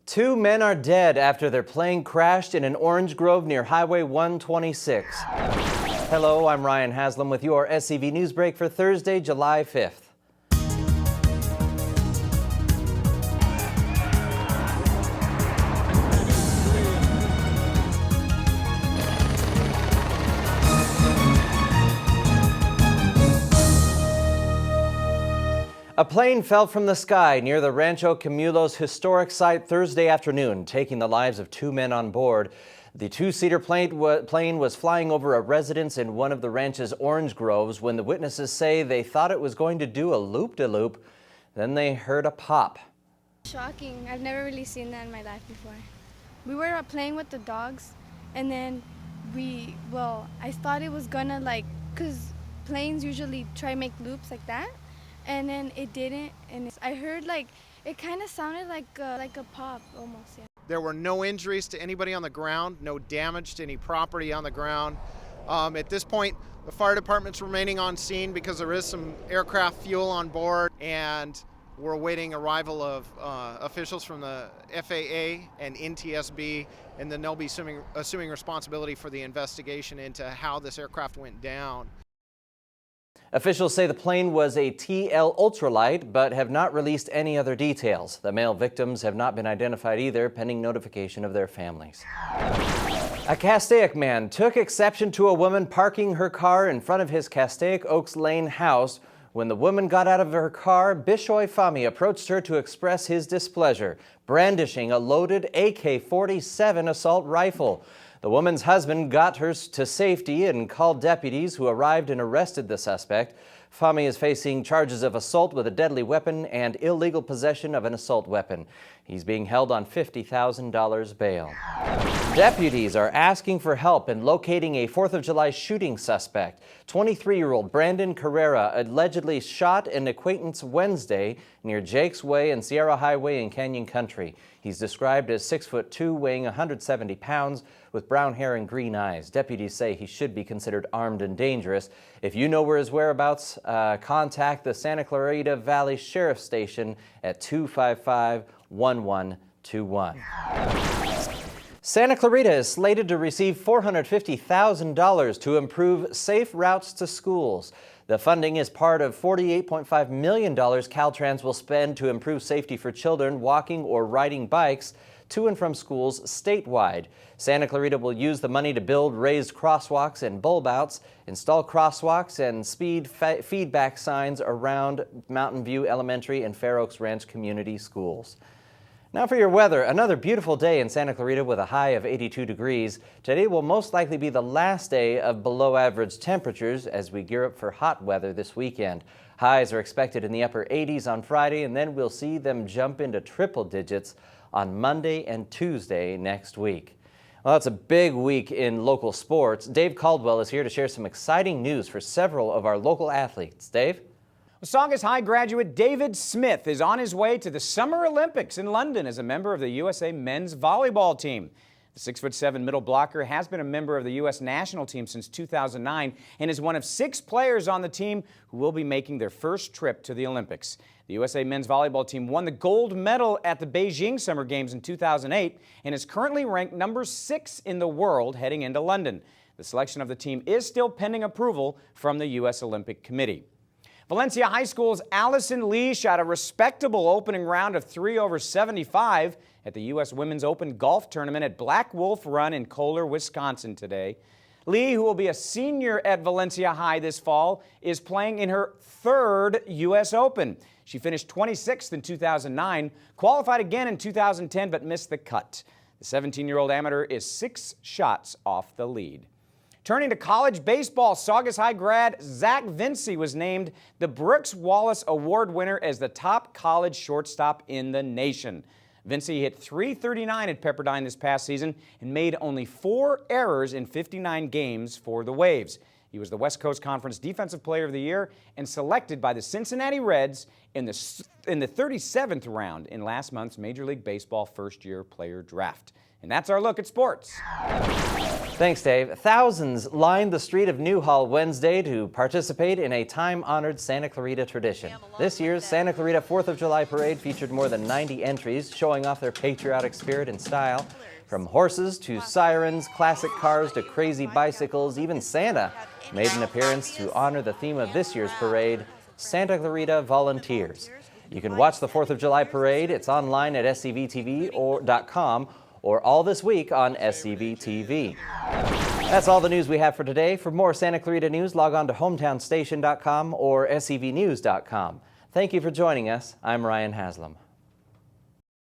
Two men are dead after their plane crashed in an orange grove near Highway 126. Hello, I'm Ryan Haslam with your SCV Newsbreak for Thursday, July 5th. A plane fell from the sky near the Rancho Camulos historic site Thursday afternoon, taking the lives of two men on board. The two-seater plane was flying over a residence in one of the ranch's orange groves when the witnesses say they thought it was going to do a loop-de-loop. Then they heard a pop. Shocking. I've never really seen that in my life before. We were playing with the dogs, and then I thought it was gonna because planes usually try to make loops like that. And then it didn't, and I heard it kind of sounded like a pop almost, yeah. There were no injuries to anybody on the ground, no damage to any property on the ground. At this point, the fire department's remaining on scene because there is some aircraft fuel on board, and we're awaiting arrival of officials from the FAA and NTSB, and then they'll be assuming responsibility for the investigation into how this aircraft went down. Officials say the plane was a TL ultralight, but have not released any other details. The male victims have not been identified either, pending notification of their families. A Castaic man took exception to a woman parking her car in front of his Castaic Oaks Lane house. When the woman got out of her car, Bishoy Fami approached her to express his displeasure, brandishing a loaded AK-47 assault rifle. The woman's husband got her to safety and called deputies who arrived and arrested the suspect. Fami is facing charges of assault with a deadly weapon and illegal possession of an assault weapon. He's being held on $50,000 bail. Deputies are asking for help in locating a 4th of July shooting suspect. 23-year-old Brandon Carrera allegedly shot an acquaintance Wednesday near Jake's Way and Sierra Highway in Canyon Country. He's described as 6'2", weighing 170 pounds, with brown hair and green eyes. Deputies say he should be considered armed and dangerous. If you know where his whereabouts, contact the Santa Clarita Valley Sheriff's Station at 255-1121. Santa Clarita is slated to receive $450,000 to improve safe routes to schools. The funding is part of $48.5 million Caltrans will spend to improve safety for children walking or riding bikes to and from schools statewide. Santa Clarita will use the money to build raised crosswalks and bulb outs, install crosswalks and speed feedback signs around Mountain View Elementary and Fair Oaks Ranch Community Schools. Now for your weather, another beautiful day in Santa Clarita with a high of 82 degrees. Today will most likely be the last day of below average temperatures as we gear up for hot weather this weekend. Highs are expected in the upper 80s on Friday, and then we'll see them jump into triple digits on Monday and Tuesday next week. Well, it's a big week in local sports. Dave Caldwell is here to share some exciting news for several of our local athletes. Dave? Saugus High graduate David Smith is on his way to the Summer Olympics in London as a member of the USA men's volleyball team. The 6'7" middle blocker has been a member of the U.S. national team since 2009 and is one of 6 players on the team who will be making their first trip to the Olympics. The USA men's volleyball team won the gold medal at the Beijing Summer Games in 2008 and is currently ranked number 6 in the world heading into London. The selection of the team is still pending approval from the U.S. Olympic Committee. Valencia High School's Allison Lee shot a respectable opening round of 3 over 75 at the U.S. Women's Open Golf Tournament at Black Wolf Run in Kohler, Wisconsin today. Lee, who will be a senior at Valencia High this fall, is playing in her 3rd U.S. Open. She finished 26th in 2009, qualified again in 2010, but missed the cut. The 17-year-old amateur is 6 shots off the lead. Turning to college baseball, Saugus High grad Zach Vinci was named the Brooks Wallace Award winner as the top college shortstop in the nation. Vinci hit .339 at Pepperdine this past season and made only 4 errors in 59 games for the Waves. He was the West Coast Conference Defensive Player of the Year and selected by the Cincinnati Reds in the 37th round in last month's Major League Baseball first-year player draft. And that's our look at sports. Thanks, Dave. Thousands lined the street of Newhall Wednesday to participate in a time-honored Santa Clarita tradition. This year's Santa Clarita 4th of July parade featured more than 90 entries showing off their patriotic spirit and style. From horses to sirens, classic cars to crazy bicycles, even Santa made an appearance to honor the theme of this year's parade, Santa Clarita Volunteers. You can watch the 4th of July parade. It's online at scvtv.com or all this week on SCV TV. That's all the news we have for today. For more Santa Clarita news, log on to hometownstation.com or scvnews.com. Thank you for joining us. I'm Ryan Haslam.